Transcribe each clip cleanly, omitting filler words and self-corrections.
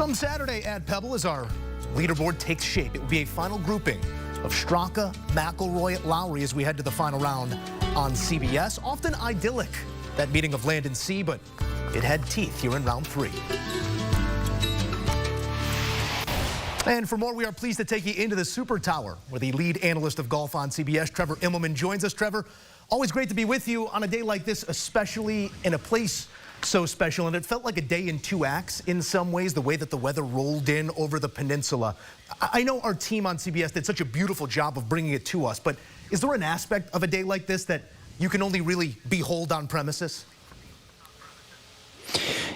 Some Saturday at Pebble as our leaderboard takes shape. It will be a final grouping of Straka, McIlroy, Lowry as we head to the final round on CBS. Often idyllic, that meeting of land and sea, but it had teeth here in round 3. And for more, we are pleased to take you into the Super Tower, where the lead analyst of golf on CBS, Trevor Immelman, joins us. Trevor, always great to be with you on a day like this, especially in a place so special. And it felt like a day in 2 acts in some ways, the way that the weather rolled in over the peninsula. I know our team on CBS did such a beautiful job of bringing it to us, but is there an aspect of a day like this that you can only really behold on premises?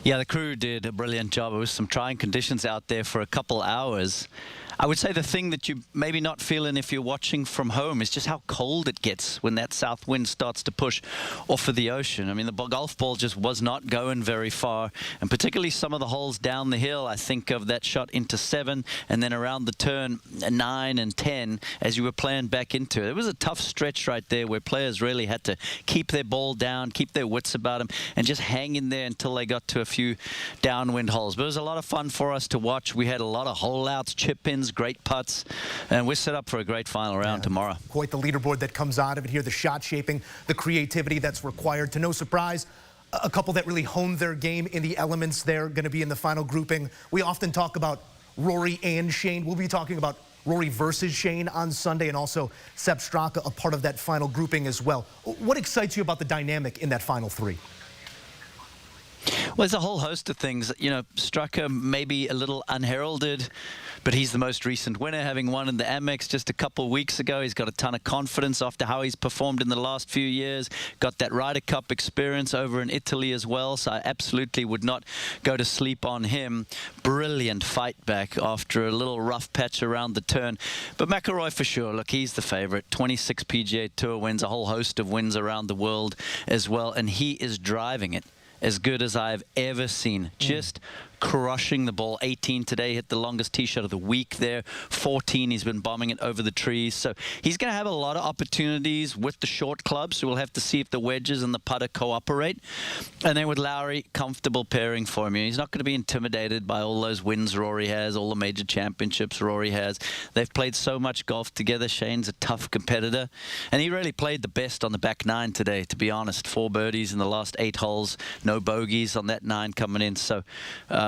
Yeah, the crew did a brilliant job. There was some trying conditions out there for a couple hours. I would say the thing that you maybe not feeling if you're watching from home is just how cold it gets when that south wind starts to push off of the ocean. I mean, the golf ball just was not going very far, and particularly some of the holes down the hill. I think of that shot into 7 and then around the turn 9 and 10 as you were playing back into it. It was a tough stretch right there where players really had to keep their ball down, keep their wits about them, and just hang in there until they got to a few downwind holes. But it was a lot of fun for us to watch. We had a lot of hole outs, chip-ins, great putts, and we're set up for a great final round tomorrow. Quite the leaderboard that comes out of it here, the shot shaping, the creativity that's required. To no surprise, a couple that really honed their game in the elements. They're going to be in the final grouping. We often talk about Rory and Shane. We'll be talking about Rory versus Shane on Sunday, and also Sepp Straka, a part of that final grouping as well. What excites you about the dynamic in that final 3? Well, there's a whole host of things. You know, Straka maybe a little unheralded, but he's the most recent winner, having won in the Amex just a couple weeks ago. He's got a ton of confidence after how he's performed in the last few years. Got that Ryder Cup experience over in Italy as well, so I absolutely would not go to sleep on him. Brilliant fight back after a little rough patch around the turn. But McIlroy for sure, look, he's the favorite. 26 PGA Tour wins, a whole host of wins around the world as well, and he is driving it as good as I've ever seen. Just crushing the ball. 18 today, hit the longest tee shot of the week there. 14, he's been bombing it over the trees. So he's going to have a lot of opportunities with the short clubs. So we'll have to see if the wedges and the putter cooperate. And then with Lowry, comfortable pairing for him. He's not going to be intimidated by all those wins Rory has, all the major championships Rory has. They've played so much golf together. Shane's a tough competitor. And he really played the best on the back 9 today, to be honest. 4 birdies in the last 8 holes. No bogeys on that 9 coming in. So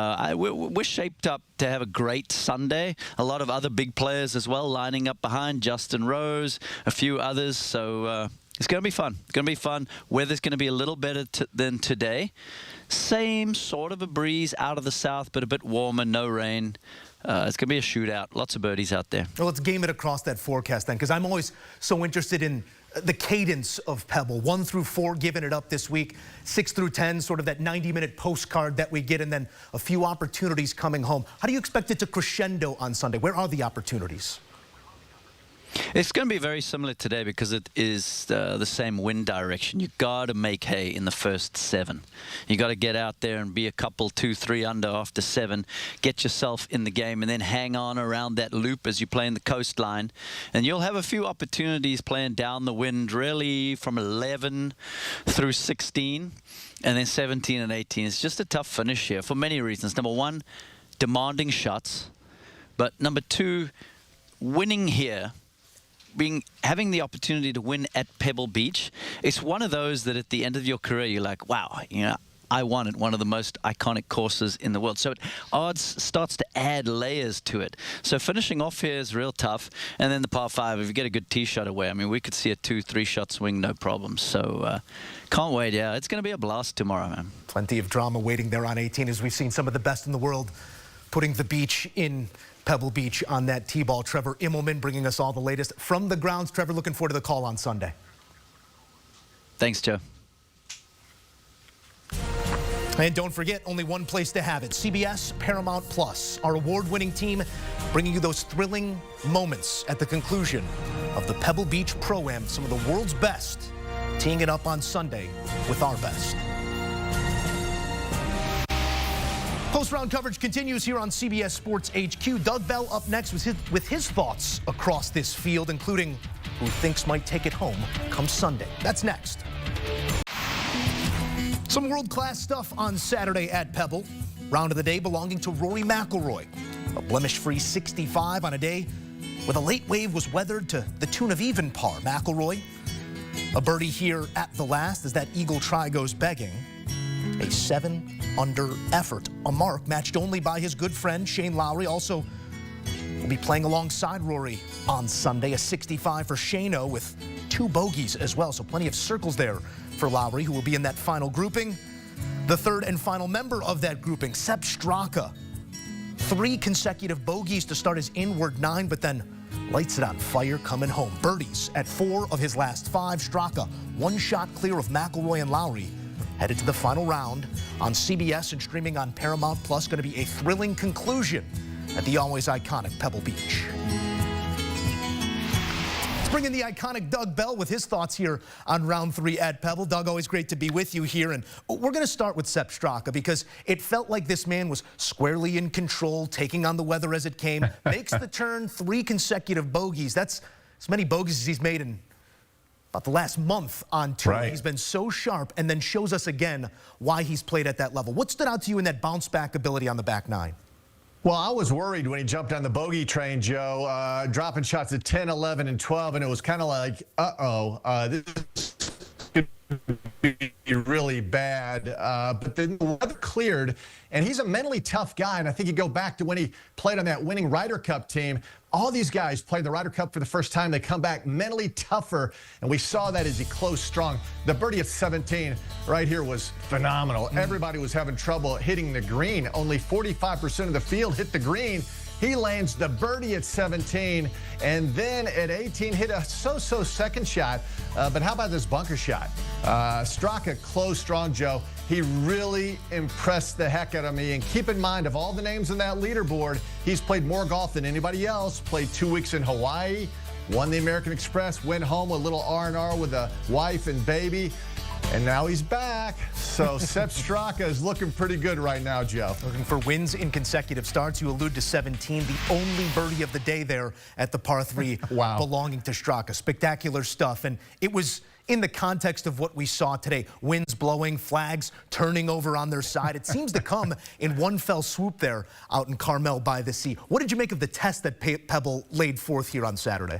we're shaped up to have a great Sunday. A lot of other big players as well lining up behind. Justin Rose, a few others. So it's going to be fun. It's going to be fun. Weather's going to be a little better than today. Same sort of a breeze out of the south, but a bit warmer, no rain. It's going to be a shootout. Lots of birdies out there. Well, let's game it across that forecast then, because I'm always so interested in the cadence of Pebble. 1 through 4, giving it up this week. 6 through 10, sort of that 90-minute postcard that we get, and then a few opportunities coming home. How do you expect it to crescendo on Sunday? Where are the opportunities? It's going to be very similar today because it is the same wind direction. You've got to make hay in the first 7. You've got to get out there and be a couple, 2, 3 under after 7. Get yourself in the game and then hang on around that loop as you play in the coastline. And you'll have a few opportunities playing down the wind really from 11 through 16. And then 17 and 18. It's just a tough finish here for many reasons. Number 1, demanding shots. But number 2, winning here, having the opportunity to win at Pebble Beach, it's one of those that at the end of your career, you're like, wow, you know, I won at one of the most iconic courses in the world. So odds starts to add layers to it. So finishing off here is real tough. And then the par 5, if you get a good tee shot away, I mean, we could see a 2, 3 shot swing, no problem. So can't wait. Yeah, it's going to be a blast tomorrow, man. Plenty of drama waiting there on 18, as we've seen some of the best in the world putting the beach in Pebble Beach on that tee ball. Trevor Immelman bringing us all the latest from the grounds. Trevor, looking forward to the call on Sunday. Thanks, Joe. And don't forget, only one place to have it. CBS Paramount Plus, our award-winning team bringing you those thrilling moments at the conclusion of the Pebble Beach Pro-Am. Some of the world's best teeing it up on Sunday with our best. Post-round coverage continues here on CBS Sports HQ. Doug Bell up next with his thoughts across this field, including who thinks might take it home come Sunday. That's next. Some world-class stuff on Saturday at Pebble. round of the day belonging to Rory McIlroy. A blemish-free 65 on a day where the late wave was weathered to the tune of even par. McIlroy, a birdie here at the last as that eagle try goes begging. A 7-under effort, a mark matched only by his good friend Shane Lowry. Also will be playing alongside Rory on Sunday. A 65 for Shane-O with 2 bogeys as well, so plenty of circles there for Lowry, who will be in that final grouping. The third and final member of that grouping, Sepp Straka. 3 consecutive bogeys to start his inward 9, but then lights it on fire coming home. Birdies at 4 of his last 5. Straka 1 shot clear of McIlroy and Lowry. Headed to the final round on CBS and streaming on Paramount Plus. Going to be a thrilling conclusion at the always iconic Pebble Beach. Let's bring in the iconic Doug Bell with his thoughts here on round 3 at Pebble. Doug, always great to be with you here. And we're going to start with Sepp Straka because it felt like this man was squarely in control, taking on the weather as it came. Makes the turn, 3 consecutive bogeys. That's as many bogeys as he's made in about the last month on tour. Right. He's been so sharp and then shows us again why he's played at that level. What stood out to you in that bounce back ability on the back 9? Well, I was worried when he jumped on the bogey train, Joe, dropping shots at 10, 11, and 12, and it was kind of like, this could be really bad. But then the weather cleared, and he's a mentally tough guy, and I think you go back to when he played on that winning Ryder Cup team. All these guys played the Ryder Cup for the first time. They come back mentally tougher, and we saw that as he closed strong. The birdie at 17 right here was phenomenal. Everybody was having trouble hitting the green. Only 45% of the field hit the green. He lands the birdie at 17, and then at 18 hit a so-so second shot. But how about this bunker shot? Straka closed strong, Joe. He really impressed the heck out of me. And keep in mind, of all the names on that leaderboard, he's played more golf than anybody else. Played 2 weeks in Hawaii, won the American Express, went home with a little R&R with a wife and baby. And now he's back. So Sepp Straka is looking pretty good right now, Joe. Looking for wins in consecutive starts. You allude to 17, the only birdie of the day there at the par 3 wow. belonging to Straka. Spectacular stuff. And it was in the context of what we saw today. Winds blowing, flags turning over on their side. It seems to come in one fell swoop there out in Carmel by the sea. What did you make of the test that Pebble laid forth here on Saturday?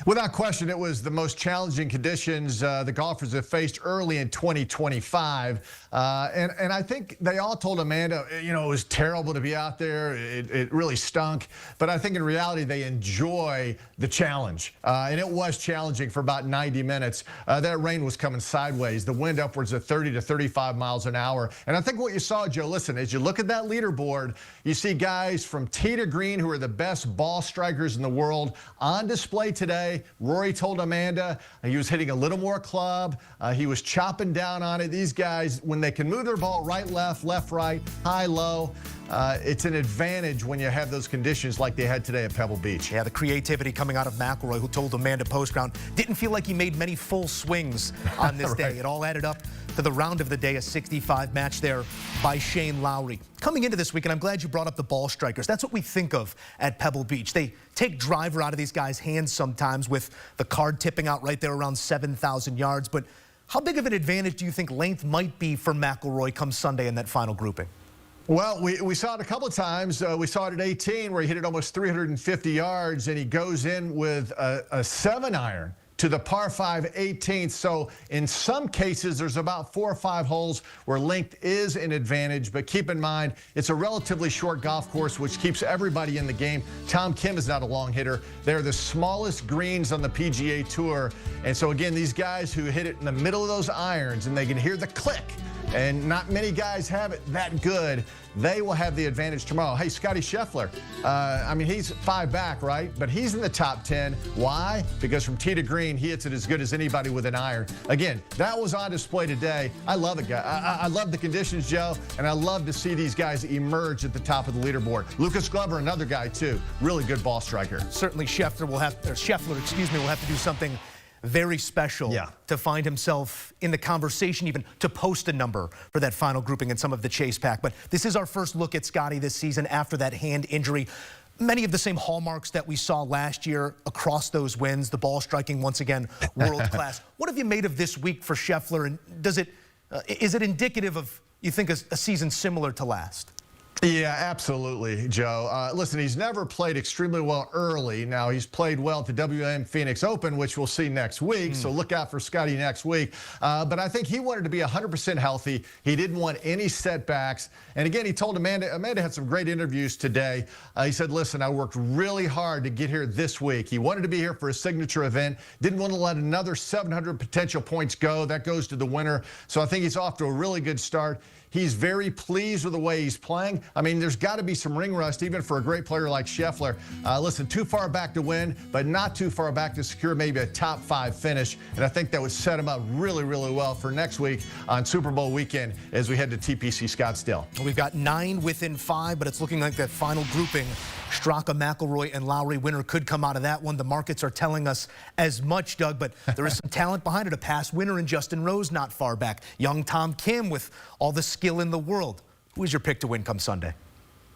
Without question, it was the most challenging conditions the golfers have faced early in 2025. And I think they all told Amanda, it was terrible to be out there. It really stunk. But I think in reality, they enjoy the challenge. And it was challenging for about 90 minutes. That rain was coming sideways. The wind upwards of 30 to 35 miles an hour. And I think what you saw, Joe, listen, as you look at that leaderboard, you see guys from tee to green who are the best ball strikers in the world on display today. Rory told Amanda he was hitting a little more club. He was chopping down on it. These guys, when they can move their ball right, left, right, high, low, it's an advantage when you have those conditions like they had today at Pebble Beach. Yeah, the creativity coming out of McIlroy, who told Amanda post-round, didn't feel like he made many full swings on this right. day. It all added up to the round of the day, a 65 match there by Shane Lowry. Coming into this week, and I'm glad you brought up the ball strikers. That's what we think of at Pebble Beach. They take driver out of these guys' hands sometimes with the card tipping out right there around 7,000 yards. But how big of an advantage do you think length might be for McIlroy come Sunday in that final grouping? Well, we saw it a couple of times. We saw it at 18 where he hit it almost 350 yards, and he goes in with a 7-iron to the par 5 18th. So in some cases, there's about 4 or 5 holes where length is an advantage. But keep in mind, it's a relatively short golf course, which keeps everybody in the game. Tom Kim is not a long hitter. They're the smallest greens on the PGA Tour. And so, again, these guys who hit it in the middle of those irons and they can hear the click, and not many guys have it that good, they will have the advantage tomorrow. Hey, Scotty Scheffler, he's 5 back, right? But he's in the top 10. Why? Because from tee to green, he hits it as good as anybody with an iron. Again, that was on display today. I love it, guy. I love the conditions, Joe, and I love to see these guys emerge at the top of the leaderboard. Lucas Glover, another guy, too. Really good ball striker. Certainly Scheffler will have to do something very special to find himself in the conversation, even to post a number for that final grouping in some of the chase pack. But this is our first look at Scotty this season after that hand injury. Many of the same hallmarks that we saw last year across those wins, the ball striking once again world class. What have you made of this week for Scheffler, and is it indicative of, you think, a season similar to last? Yeah, absolutely, Joe. Listen, he's never played extremely well early. Now, he's played well at the WM Phoenix Open, which we'll see next week, so look out for Scotty next week. But I think he wanted to be 100% healthy. He didn't want any setbacks. And again, he told Amanda had some great interviews today. He said, listen, I worked really hard to get here this week. He wanted to be here for a signature event, didn't want to let another 700 potential points go. That goes to the winner. So I think he's off to a really good start. He's very pleased with the way he's playing. I mean, there's got to be some ring rust, even for a great player like Scheffler. Listen, too far back to win, but not too far back to secure maybe a top 5 finish. And I think that would set him up really, really well for next week on Super Bowl weekend as we head to TPC Scottsdale. We've got 9 within 5, but it's looking like that final grouping, Straka, McIlroy, and Lowry winner could come out of that one. The markets are telling us as much, Doug, but there is some talent behind it. A past winner in Justin Rose not far back. Young Tom Kim with all the skill in the world. Who is your pick to win come Sunday?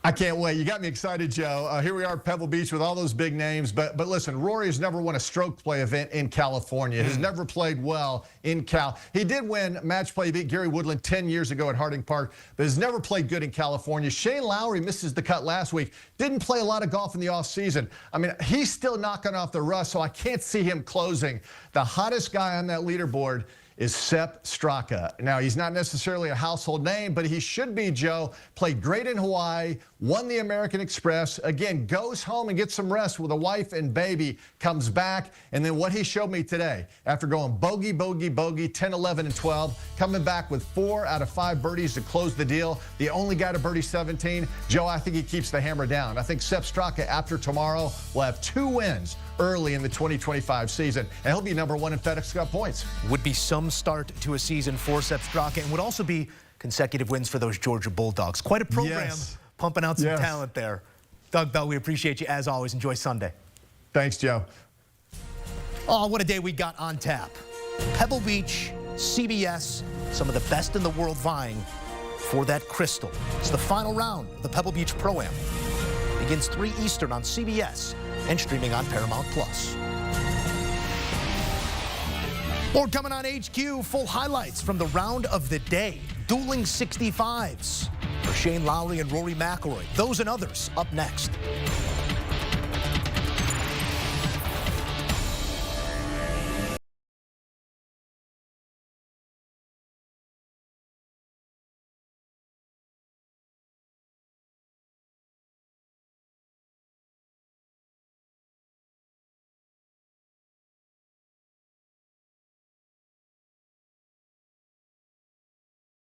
I can't wait. You got me excited, Joe. Here we are at Pebble Beach with all those big names. But listen, Rory has never won a stroke play event in California. Has never played well in Cal. He did win match play. He beat Gary Woodland 10 years ago at Harding Park, but has never played good in California. Shane Lowry misses the cut last week. Didn't play a lot of golf in the offseason. I mean, he's still knocking off the rust, so I can't see him closing. The hottest guy on that leaderboard is Sepp Straka. Now, he's not necessarily a household name, but he should be, Joe. Played great in Hawaii, won the American Express, again, goes home and gets some rest with a wife and baby, comes back, and then what he showed me today, after going bogey, bogey, bogey, 10, 11, and 12, coming back with 4 out of 5 birdies to close the deal, the only guy to birdie 17. Joe, I think he keeps the hammer down. I think Sepp Straka, after tomorrow, will have 2 wins early in the 2025 season, and he'll be #1 in FedEx Cup points. Would be some start to a season for Sepp Straka, and would also be consecutive wins for those Georgia Bulldogs. Quite a program, pumping out some talent there. Doug Bell, we appreciate you as always. Enjoy Sunday. Thanks, Joe. Oh, what a day we got on tap. Pebble Beach, CBS, some of the best in the world vying for that crystal. It's the final round of the Pebble Beach Pro-Am. Begins 3 Eastern on CBS and streaming on Paramount+. More coming on HQ. Full highlights from the round of the day. Dueling 65s for Shane Lowry and Rory McIlroy. Those and others up next.